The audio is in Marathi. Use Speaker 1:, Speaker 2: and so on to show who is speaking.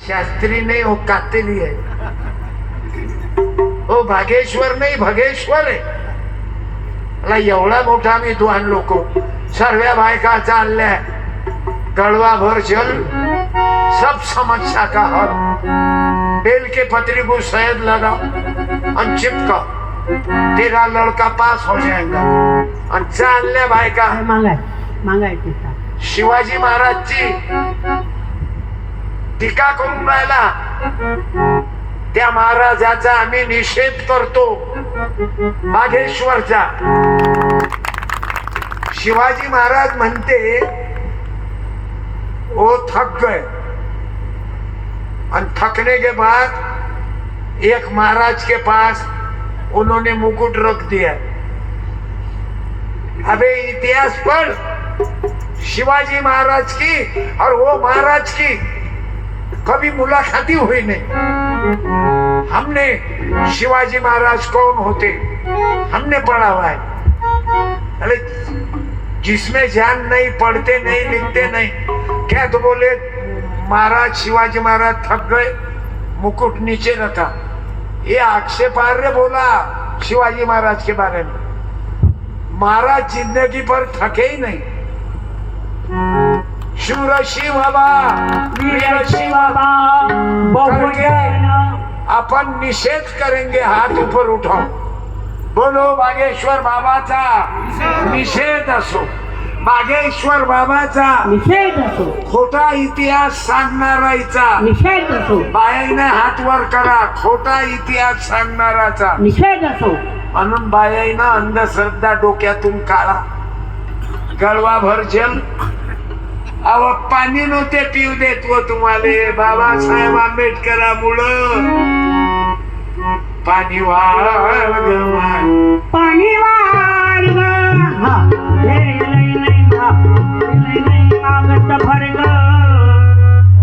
Speaker 1: शास्त्री नहीं हो कातेली है, हो भागेश्वर नहीं भगेश्वर आहे. मला एवढा मोठा विद्वान लोक सर्व बायका चालल्या, गळवा भर जल सब समस्या का हल, बेल के पत्री को शहद लगाओ और चिपका, तेरा लड़का पास हो जाएगा. आणि चालल्या बायका
Speaker 2: मागाय
Speaker 1: शिवाजी महाराजची टीका करून राहिला. त्या महाराजाचा आम्ही निषेध करतो, बागेश्वरचा. शिवाजी महाराज म्हणते वो थक गए, और थकने के बाद एक महाराज के पास उन्होंने मुकुट रख दिया. अबे इतिहास पढ़ शिवाजी महाराज की और वो महाराज की कभी मुलाकात ही हुई नहीं. हमने शिवाजी महाराज कौन होते हमने पढ़ा हुआ है. अरे जिसमें जान नहीं, पढ़ते नहीं, लिखते नहीं, क्या तो बोले महाराज शिवाजी महाराज थक गए, मुकुट नीचे रखा. ये आक्षेपार्ह बोला शिवाजी महाराज के बारे में. महाराज जिंदगी पर थके ही नहीं. शूरशी बाबा, वीरशी बाबा, अपन निषेध करेंगे. हाथ ऊपर उठाओ, बोलो बागेश्वर बाबाचा निषेध असो, बागेश्वर बाबाचा
Speaker 2: निषेध असो,
Speaker 1: खोटा इतिहास सांगणाराचा
Speaker 2: निषेध असो,
Speaker 1: बायाने हात वर करा, खोटा इतिहास सांगणाराचा
Speaker 2: निषेध असो.
Speaker 1: म्हणून बायानं अंधश्रद्धा डोक्यातून काढा. गळवा भर जल अव पाणी नव्हते पिऊ देत व तुम्हाला बाबासाहेब आंबेडकरामुळं पाणी वाढ
Speaker 2: पाणी